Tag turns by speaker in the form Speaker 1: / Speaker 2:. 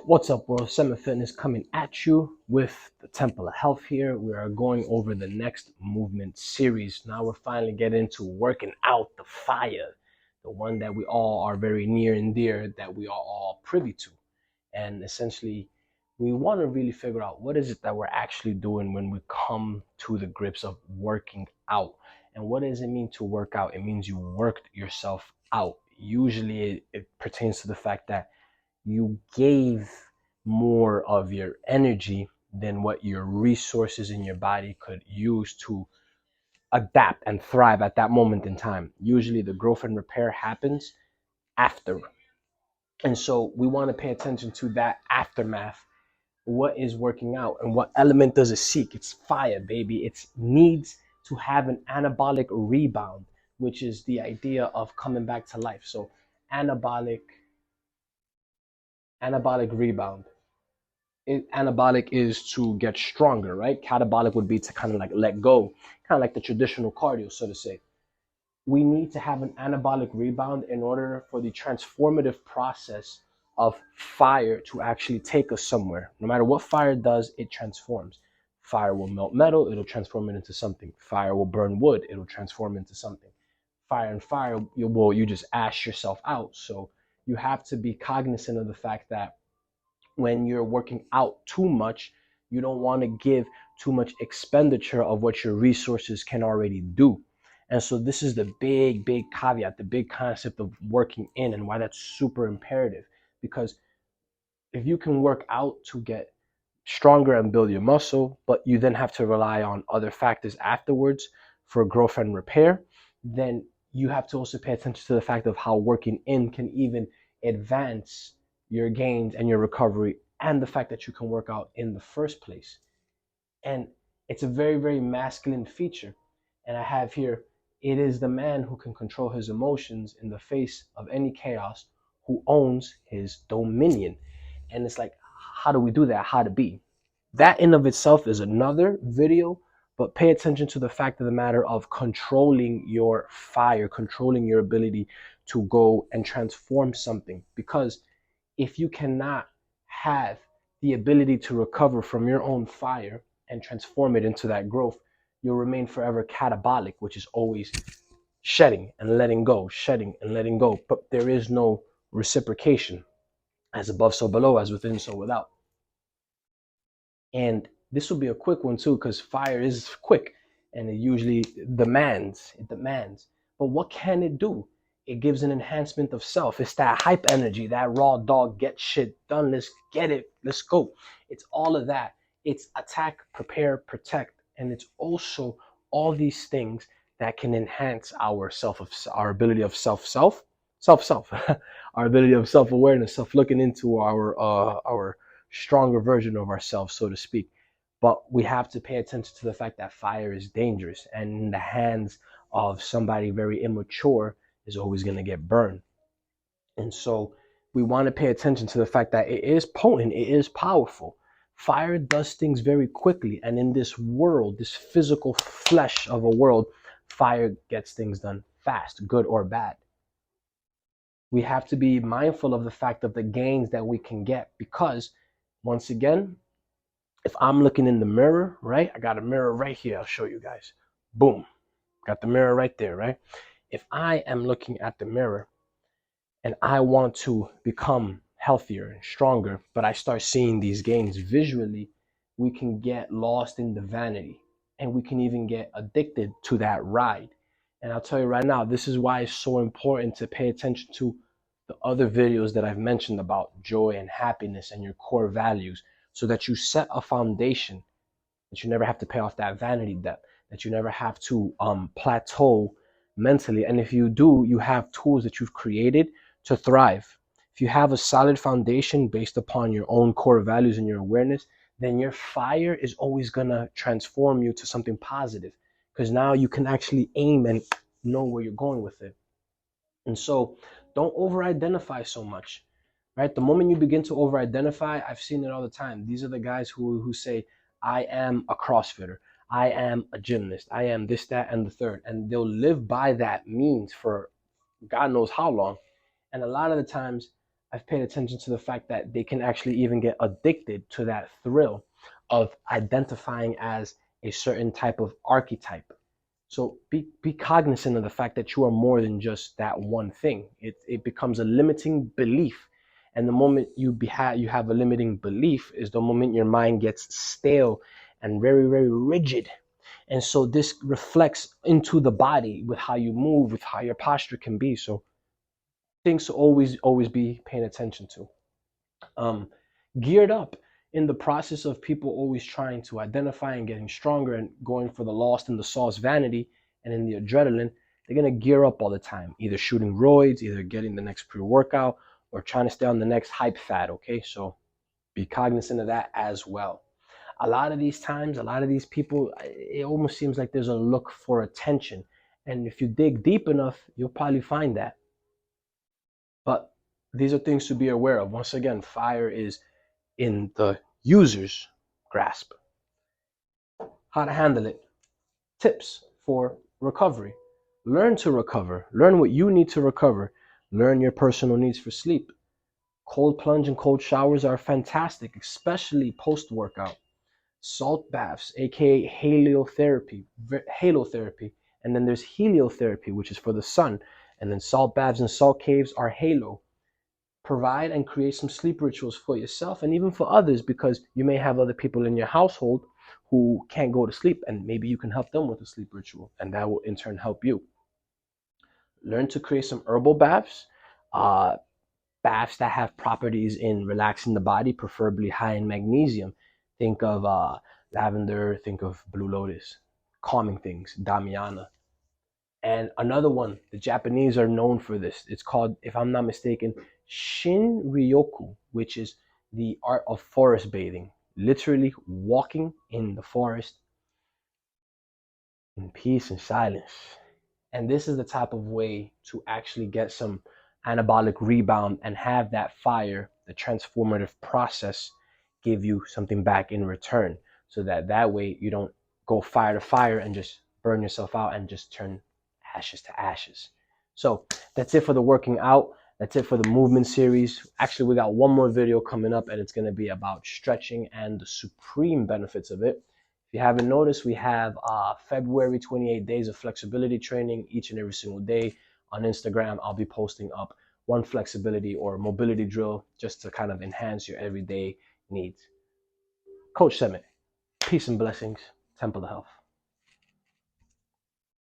Speaker 1: What's up, world? Semi Fitness coming at you with the Temple of Health here. We are going over the next movement series. Now we're finally getting into working out the fire, the one that we all are very near and dear, that we are all privy to. And essentially, we want to really figure out what is it that we're actually doing when we come to the grips of working out. And what does it mean to work out? It means you worked yourself out. Usually, it pertains to the fact that you gave more of your energy than what your resources in your body could use to adapt and thrive at that moment in time. Usually the growth and repair happens after. And so we want to pay attention to that aftermath. What is working out and what element does it seek? It's fire, baby. It needs to have an anabolic rebound, which is the idea of coming back to life. So anabolic rebound. Anabolic is to get stronger, right? Catabolic would be to kind of like let go, kind of like the traditional cardio, so to say. We need to have an anabolic rebound in order for the transformative process of fire to actually take us somewhere. No matter what fire does, it transforms. Fire will melt metal, it'll transform it into something. Fire will burn wood, it'll transform into something. Fire and fire, you just ash yourself out. So you have to be cognizant of the fact that when you're working out too much, you don't want to give too much expenditure of what your resources can already do. And so this is the big caveat, the big concept of working in and why that's super imperative. Because if you can work out to get stronger and build your muscle, but you then have to rely on other factors afterwards for growth and repair, then you have to also pay attention to the fact of how working in can even advance your gains and your recovery and the fact that you can work out in the first place. And it's a very masculine feature. And I have here, it is the man who can control his emotions in the face of any chaos, who owns his dominion. And it's like, how do we do that? How to be? That in of itself is another video, but pay attention to the fact of the matter of controlling your fire, controlling your ability to go and transform something. Because if you cannot have the ability to recover from your own fire and transform it into that growth, you'll remain forever catabolic, which is always shedding and letting go, shedding and letting go. But there is no reciprocation. As above, so below, as within, so without. And this will be a quick one too, because fire is quick and it usually demands. But what can it do? It gives an enhancement of self. It's that hype energy, that raw dog, get shit done. Let's get it. Let's go. It's all of that. It's attack, prepare, protect. And it's also all these things that can enhance our our ability of self, our ability of self-awareness, self-looking into our stronger version of ourselves, so to speak. But we have to pay attention to the fact that fire is dangerous, and in the hands of somebody very immature is always going to get burned. And so we want to pay attention to the fact that it is potent, it is powerful. Fire does things very quickly, and in this world, this physical flesh of a world, fire gets things done fast, good or bad. We have to be mindful of the fact of the gains that we can get, because once again, if I'm looking in the mirror, right? I got a mirror right here. I'll show you guys. Boom. Got the mirror right there, right? If I am looking at the mirror and I want to become healthier and stronger, but I start seeing these gains visually, we can get lost in the vanity and we can even get addicted to that ride. And I'll tell you right now, this is why it's so important to pay attention to the other videos that I've mentioned about joy and happiness and your core values, so that you set a foundation, that you never have to pay off that vanity debt, that you never have to plateau mentally. And if you do, you have tools that you've created to thrive. If you have a solid foundation based upon your own core values and your awareness, then your fire is always going to transform you to something positive, because now you can actually aim and know where you're going with it. And so don't over identify so much, right? The moment you begin to over identify, I've seen it all the time. These are the guys who say, I am a CrossFitter, I am a gymnast, I am this, that, and the third. And they'll live by that means for God knows how long. And a lot of the times I've paid attention to the fact that they can actually even get addicted to that thrill of identifying as a certain type of archetype. So be cognizant of the fact that you are more than just that one thing. It becomes a limiting belief. And the moment you have a limiting belief is the moment your mind gets stale and very, very rigid. And so this reflects into the body with how you move, with how your posture can be. So things to always be paying attention to. Um, Geared up in the process of people always trying to identify and getting stronger and going for the lost and the sauce vanity and in the adrenaline, they're gonna gear up all the time, either shooting roids, either getting the next pre-workout, or trying to stay on the next hype fad. Okay, so be cognizant of that as well. A lot of these times, a lot of these people, it almost seems like there's a look for attention, and if you dig deep enough, you'll probably find that. But these are things to be aware of. Once again, fire is in the user's grasp. How to handle it. Tips for recovery. Learn to recover. Learn what you need to recover. Learn your personal needs for sleep. Cold plunge and cold showers are fantastic, especially post workout. Salt baths, aka halotherapy, and then there's heliotherapy, which is for the sun, and then salt baths and salt caves are halo. Provide and create some sleep rituals for yourself and even for others, because you may have other people in your household who can't go to sleep, and maybe you can help them with a sleep ritual, and that will in turn help you. Learn to create some herbal baths, uh, baths that have properties in relaxing the body, preferably high in magnesium. Think of lavender, think of blue lotus, calming things, damiana. And another one, the Japanese are known for this. It's called, if I'm not mistaken, Shin Ryoku, which is the art of forest bathing. Literally walking in the forest in peace and silence. And this is the type of way to actually get some anabolic rebound and have that fire, the transformative process, give you something back in return. So that way you don't go fire to fire and just burn yourself out and just turn ashes to ashes. So that's it for the working out. That's it for the movement series. Actually, we got one more video coming up, and it's going to be about stretching and the supreme benefits of it. If you haven't noticed, we have February 28 days of flexibility training each and every single day. On Instagram, I'll be posting up one flexibility or mobility drill just to kind of enhance your everyday needs. Coach Semet, peace and blessings. Temple of Health.